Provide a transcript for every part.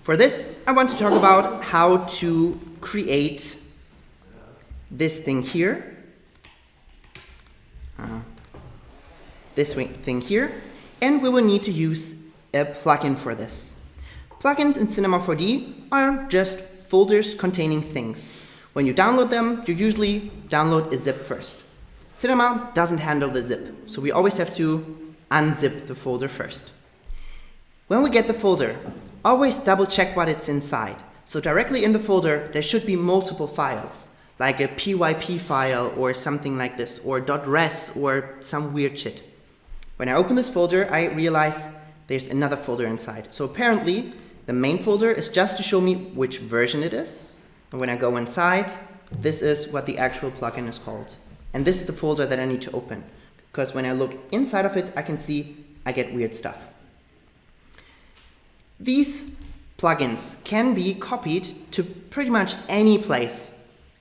For this, I want to talk about how to create this thing here, and we will need to use a plugin for this. Plugins in Cinema 4D are just folders containing things. When you download them, you usually download a zip first. Cinema doesn't handle the zip, so we always have to unzip the folder first. When we get the folder, always double check what it's inside. So directly in the folder, there should be multiple files, like a PYP file or something like this, or .res or some weird shit. When I open this folder, I realize there's another folder inside. So apparently, the main folder is just to show me which version it is. And when I go inside, this is what the actual plugin is called. And this is the folder that I need to open, because when I look inside of it, I can see I get weird stuff. These plugins can be copied to pretty much any place,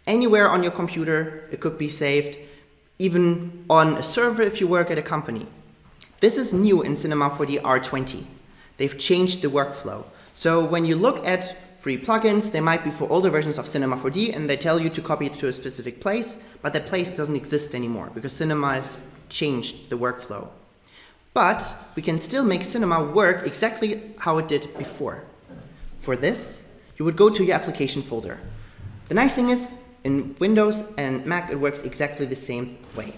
anywhere on your computer. It could be saved, even on a server if you work at a company. This is new in Cinema 4D R20. They've changed the workflow. So when you look at free plugins, they might be for older versions of Cinema 4D, and they tell you to copy it to a specific place, but that place doesn't exist anymore because Cinema has changed the workflow. But we can still make Cinema work exactly how it did before. For this, you would go to your application folder. The nice thing is, in Windows and Mac, it works exactly the same way.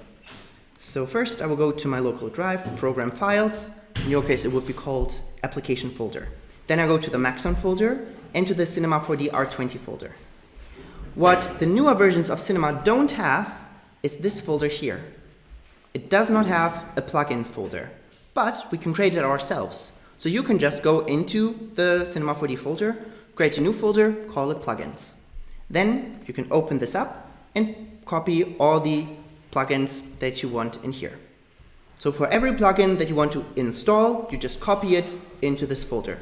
So first, I will go to my local drive, program files. In your case, it would be called application folder. Then I go to the Maxon folder and to the Cinema 4D R20 folder. What the newer versions of Cinema don't have is this folder here. It does not have a plugins folder, but we can create it ourselves. So you can just go into the Cinema 4D folder, create a new folder, call it plugins. Then you can open this up and copy all the plugins that you want in here. So for every plugin that you want to install, you just copy it into this folder.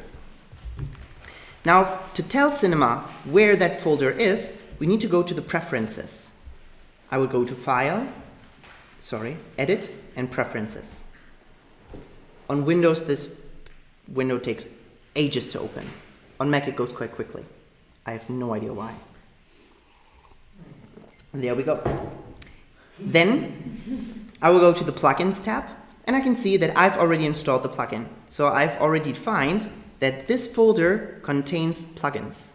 Now, to tell Cinema where that folder is, we need to go to the preferences. I will go to Edit and Preferences. On Windows, this window takes ages to open. On Mac, it goes quite quickly. I have no idea why. There we go. Then I will go to the Plugins tab, and I can see that I've already installed the plugin. So I've already defined that this folder contains plugins.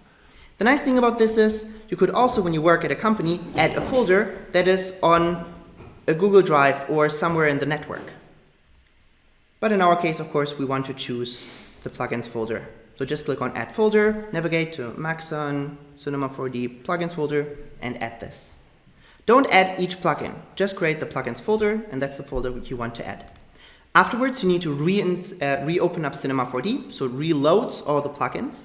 The nice thing about this is you could also, when you work at a company, add a folder that is on a Google Drive or somewhere in the network. But in our case, of course, we want to choose the plugins folder. So just click on Add Folder, navigate to Maxon, Cinema 4D plugins folder, and add this. Don't add each plugin, just create the plugins folder, and that's the folder you want to add. Afterwards, you need to reopen up Cinema 4D, so it reloads all the plugins.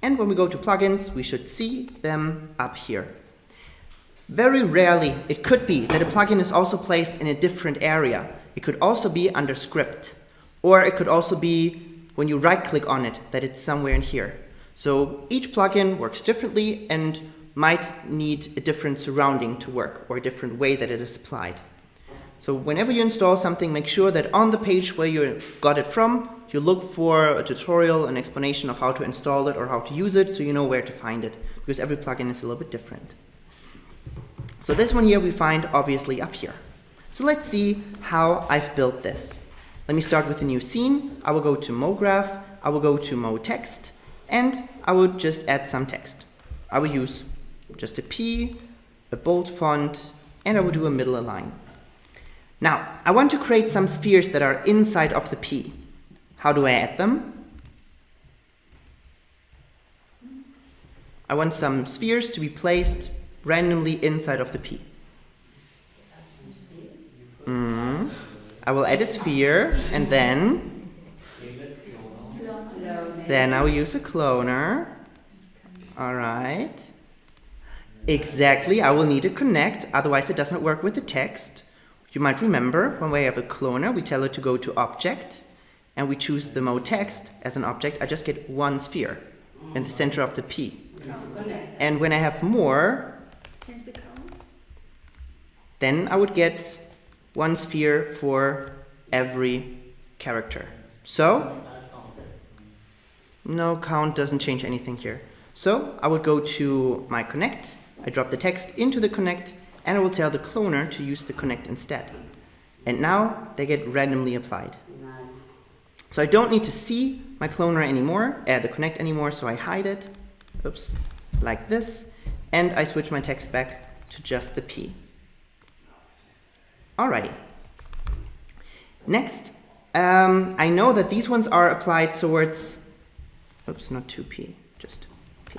And when we go to plugins, we should see them up here. Very rarely, it could be that a plugin is also placed in a different area. It could also be under script, or it could also be when you right-click on it, that it's somewhere in here. So each plugin works differently and might need a different surrounding to work, or a different way that it is applied. So whenever you install something, make sure that on the page where you got it from, you look for a tutorial, an explanation of how to install it or how to use it, so you know where to find it, because every plugin is a little bit different. So this one here we find obviously up here. So let's see how I've built this. Let me start with a new scene. I will go to MoGraph, I will go to MoText, and I will just add some text. I will use just a P, a bold font, and I will do a middle align. Now, I want to create some spheres that are inside of the P. How do I add them? I want some spheres to be placed randomly inside of the P. I will add a sphere, and then I will use a cloner. All right. Exactly, I will need a connect, otherwise it does not work with the text. You might remember when we have a cloner, we tell it to go to Object, and we choose the MoText as an object. I just get one sphere in the center of the P. And when I have more, then I would get one sphere for every character. So No, count doesn't change anything here. So I would go to my connect, I drop the text into the connect, and I will tell the cloner to use the connect instead. And now they get randomly applied. Nice. So I don't need to see my cloner anymore, the connect anymore, so I hide it, oops, like this, and I switch my text back to just the P. Alrighty. Next, I know that these ones are applied towards, oops, not 2P, just P,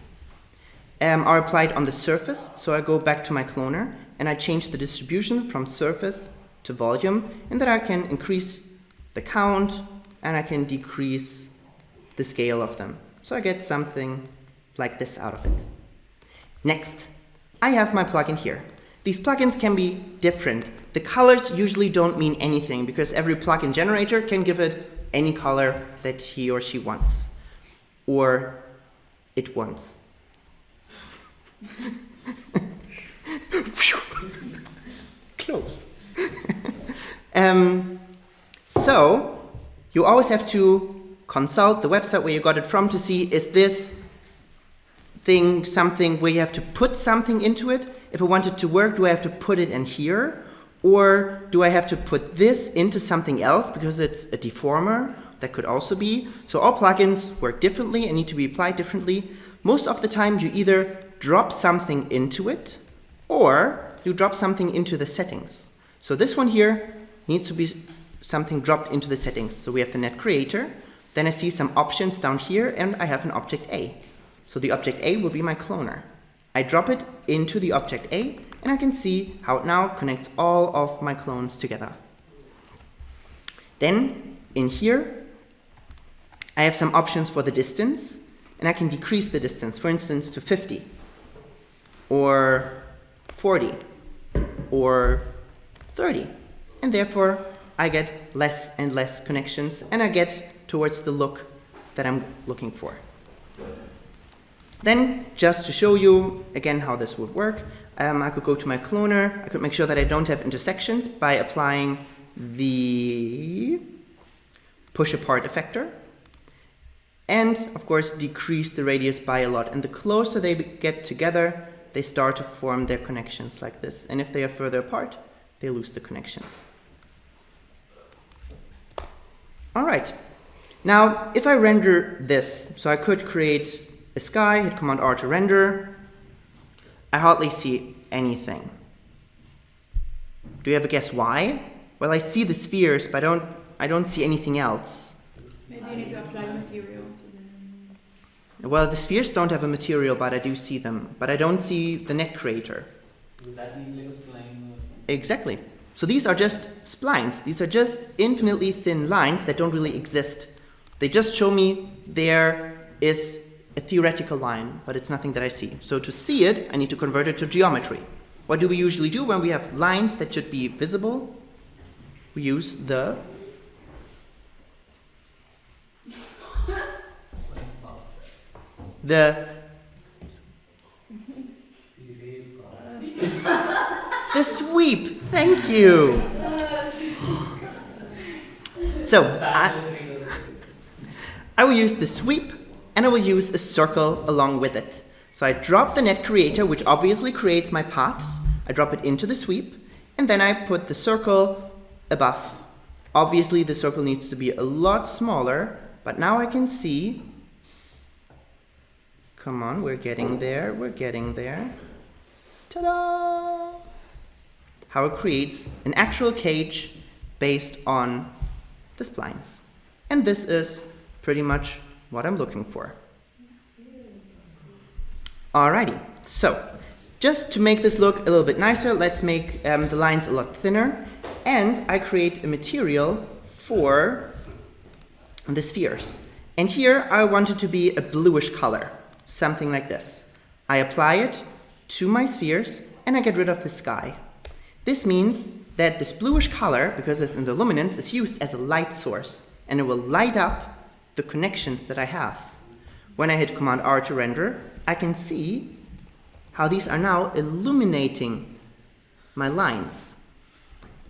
are applied on the surface, so I go back to my cloner, and I change the distribution from surface to volume, and then I can increase the count, and I can decrease the scale of them. So I get something like this out of it. Next, I have my plugin here. These plugins can be different. The colors usually don't mean anything because every plugin generator can give it any color that he or she wants, or it wants. Close. So you always have to consult the website where you got it from to see, is this thing something where you have to put something into it? If I want it to work, do I have to put it in here? Or do I have to put this into something else because it's a deformer? That could also be. So all plugins work differently and need to be applied differently. Most of the time you either drop something into it or you drop something into the settings. So this one here needs to be something dropped into the settings. So we have the net creator, then I see some options down here and I have an object A. So the object A will be my cloner. I drop it into the object A and I can see how it now connects all of my clones together. Then in here I have some options for the distance and I can decrease the distance, for instance to 50 or 40 or 30, and therefore I get less and less connections and I get towards the look that I'm looking for. Then, just to show you again how this would work, I could go to my cloner, I could make sure that I don't have intersections by applying the push apart effector, and of course decrease the radius by a lot, and the closer they get together, they start to form their connections like this, and if they are further apart, they lose the connections. Alright, now if I render this, so I could create a sky, hit Command R to render, I hardly see anything. Do you have a guess why? Well, I see the spheres, but I don't see anything else. Maybe you need to apply material to them. Well, the spheres don't have a material, but I do see them. But I don't see the net creator. Would that need like a spline or something? Exactly. So these are just splines. These are just infinitely thin lines that don't really exist. They just show me there is a theoretical line, but it's nothing that I see. So to see it, I need to convert it to geometry. What do we usually do when we have lines that should be visible? We use the sweep. Thank you. So I will use the sweep and I will use a circle along with it. So I drop the net creator, which obviously creates my paths. I drop it into the sweep and then I put the circle above. Obviously the circle needs to be a lot smaller, but now I can see, come on, we're getting there, ta-da! How it creates an actual cage based on the splines. And this is pretty much what I'm looking for. Alrighty, so just to make this look a little bit nicer, let's make the lines a lot thinner. And I create a material for the spheres. And here I want it to be a bluish color, something like this. I apply it to my spheres and I get rid of the sky. This means that this bluish color, because it's in the luminance, is used as a light source and it will light up the connections that I have. When I hit Command R to render, I can see how these are now illuminating my lines.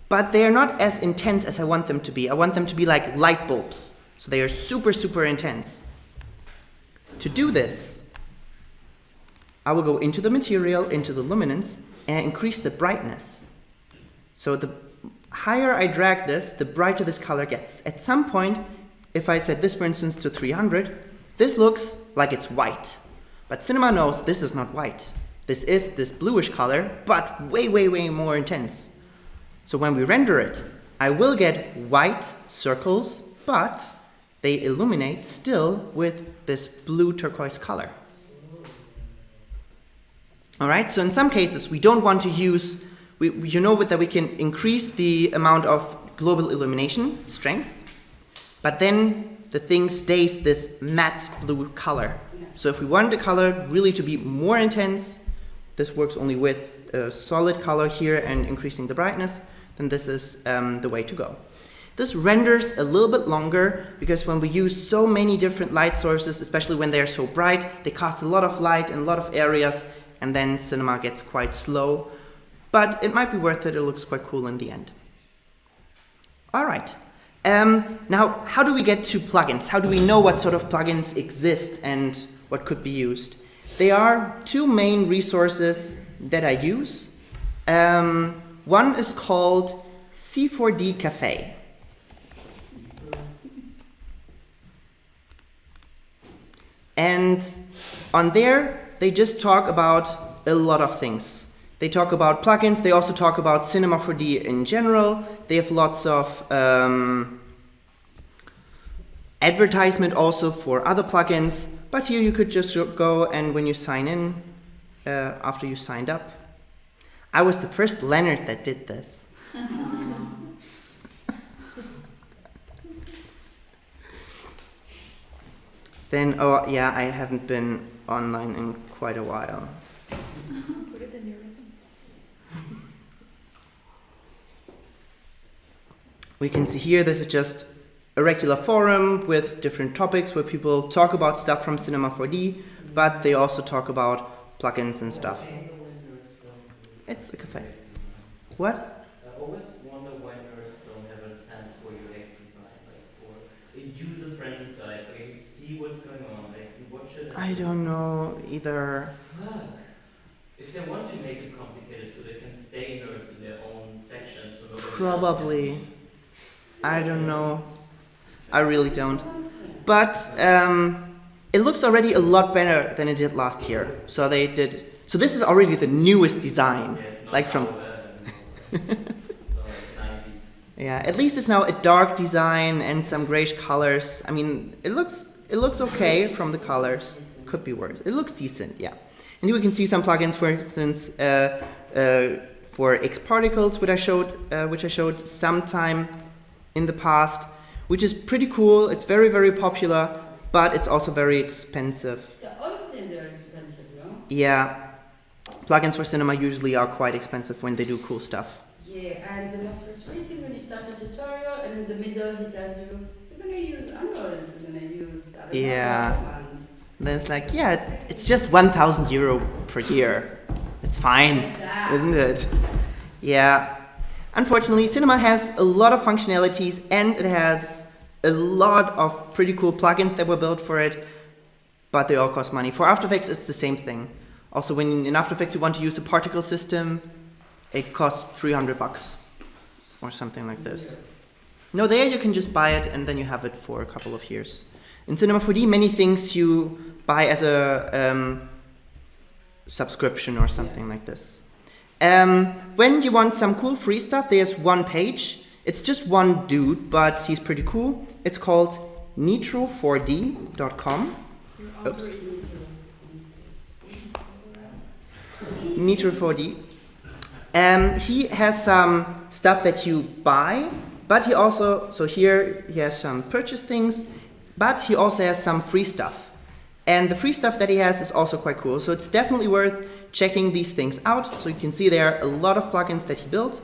But they are not as intense as I want them to be. I want them to be like light bulbs. So they are super, super intense. To do this, I will go into the material, into the luminance, and increase the brightness. So the higher I drag this, the brighter this color gets. At some point, if I set this, for instance, to 300, this looks like it's white. But Cinema knows this is not white. This is this bluish color, but way, way, way more intense. So when we render it, I will get white circles, but they illuminate still with this blue turquoise color. All right, so in some cases, we don't want to use, you know that we can increase the amount of global illumination strength, but then the thing stays this matte blue color. So if we want the color really to be more intense, this works only with a solid color here and increasing the brightness, then this is the way to go. This renders a little bit longer because when we use so many different light sources, especially when they're so bright, they cast a lot of light in a lot of areas, and then cinema gets quite slow. But it might be worth it, it looks quite cool in the end. All right. Now, how do we get to plugins? How do we know what sort of plugins exist and what could be used? There are two main resources that I use. One is called C4d Cafe. And on there, they just talk about a lot of things. They talk about plugins, they also talk about Cinema 4D in general. They have lots of advertisement also for other plugins. But here you could just go and when you sign in, after you signed up. I was the first Leonard that did this. Then, oh yeah, I haven't been online in quite a while. Put it in your resume. We can see here, this is just a regular forum with different topics where people talk about stuff from Cinema 4D, but they also talk about plugins and stuff. It's a cafe. What? I always wonder why nerds don't have a sense for UX design, like for a user-friendly site, where you see what's going on, like you watch it. I don't know either. Fuck. If they want to make it complicated so they can stay nerds in their own section, so nobody else Probably. can. I don't know. I really don't. But it looks already a lot better than it did last year. So they did. So this is already the newest design, Yeah, it's not like from. so bad anymore. So, like 90s. Yeah, at least it's now a dark design and some grayish colors. I mean, it looks okay from the colors. Could be worse. It looks decent, yeah. And you can see some plugins, for instance, for X particles, which I showed sometime in the past, which is pretty cool. It's very, very popular, but it's also very expensive. All of them are expensive, no? Yeah, plugins for cinema usually are quite expensive when they do cool stuff. Yeah, and the most frustrating when you start a tutorial and in the middle he tells you, you're gonna use Arnold, you're gonna use other ones. Then it's like, yeah, it's just 1,000 euro per year. It's fine, isn't it? Yeah. Unfortunately, cinema has a lot of functionalities and it has a lot of pretty cool plugins that were built for it, but they all cost money. For After Effects, it's the same thing. Also, when in After Effects you want to use a particle system, it costs $300 or something like this. No, there you can just buy it and then you have it for a couple of years. In Cinema 4D, many things you buy as a subscription or something like this. When you want some cool free stuff, there's one page. It's just one dude, but he's pretty cool. It's called nitro4d.com. Oops. Nitro4d. He has some stuff that you buy, but he also, so here he has some purchase things, but he also has some free stuff. And the free stuff that he has is also quite cool. So it's definitely worth checking these things out. So you can see there are a lot of plugins that he built.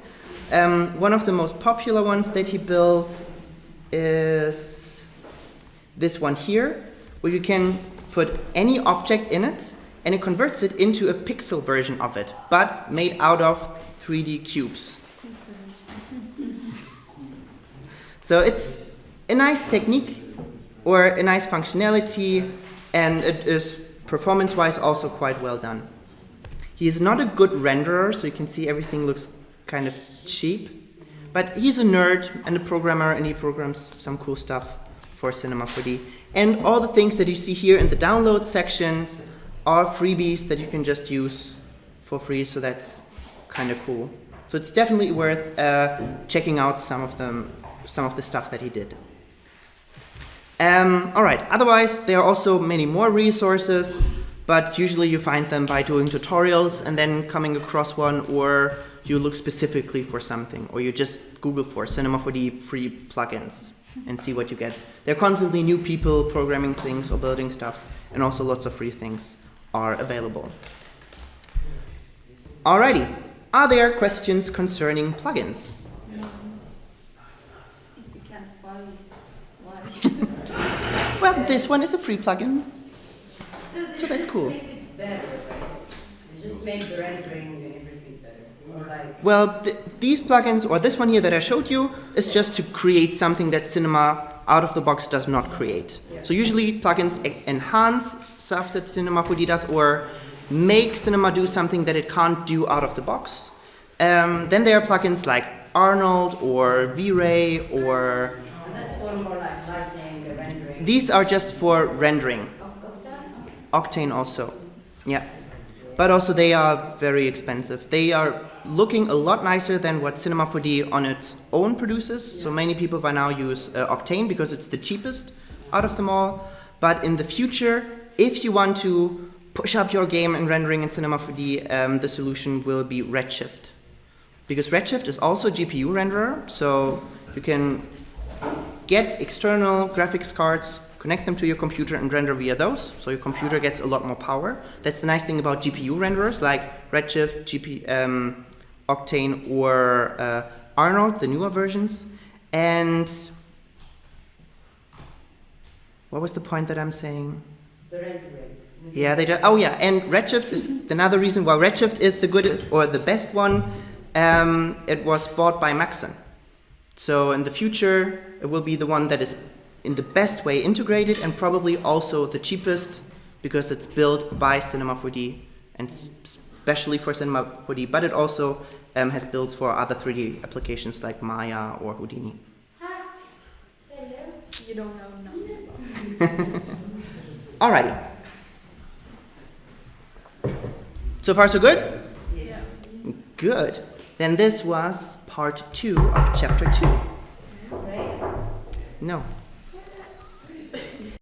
One of the most popular ones that he built is this one here, where you can put any object in it and it converts it into a pixel version of it, but made out of 3D cubes. So it's a nice technique or a nice functionality and it is performance-wise also quite well done. He is not a good renderer, so you can see everything looks kind of cheap, but he's a nerd and a programmer, and he programs some cool stuff for Cinema 4D. And all the things that you see here in the download sections are freebies that you can just use for free, so that's kind of cool. So it's definitely worth checking out some of the stuff that he did. All right, otherwise there are also many more resources, but usually you find them by doing tutorials and then coming across one, or you look specifically for something, or you just Google for Cinema 4D free plugins and see what you get. There are constantly new people programming things or building stuff, and also lots of free things are available. Alrighty, are there questions concerning plugins? If you can't find it, why? Well, this one is a free plugin. So that's cool. Make it better, right? You just make the rendering and everything better. Or like, Well, these plugins, or this one here that I showed you, is just to create something that Cinema out of the box does not create. Yeah. So usually plugins enhance stuff that Cinema 4D does, or make Cinema do something that it can't do out of the box. Then there are plugins like Arnold or V-Ray, or and that's for more like lighting, the rendering. these are just for rendering. Octane? Octane also, yeah. But also they are very expensive. They are looking a lot nicer than what Cinema 4D on its own produces. So many people by now use Octane because it's the cheapest out of them all. But in the future, if you want to push up your game in rendering in Cinema 4D, the solution will be Redshift. Because Redshift is also a GPU renderer, so you can get external graphics cards, connect them to your computer and render via those, so your computer gets a lot more power. That's the nice thing about GPU renderers like Redshift, Octane, or Arnold, the newer versions. And what was the point that I'm saying? The rendering. Yeah, oh yeah, and Redshift is another reason why Redshift is the goodest or the best one. It was bought by Maxon. So in the future, it will be the one that is in the best way integrated, and probably also the cheapest, because it's built by Cinema 4D and especially for Cinema 4D, but it also has builds for other 3D applications like Maya or Houdini. You don't know nothing about it. Alrighty. So far so good? Yeah. Good. Then this was part 2 of chapter 2. Right? No.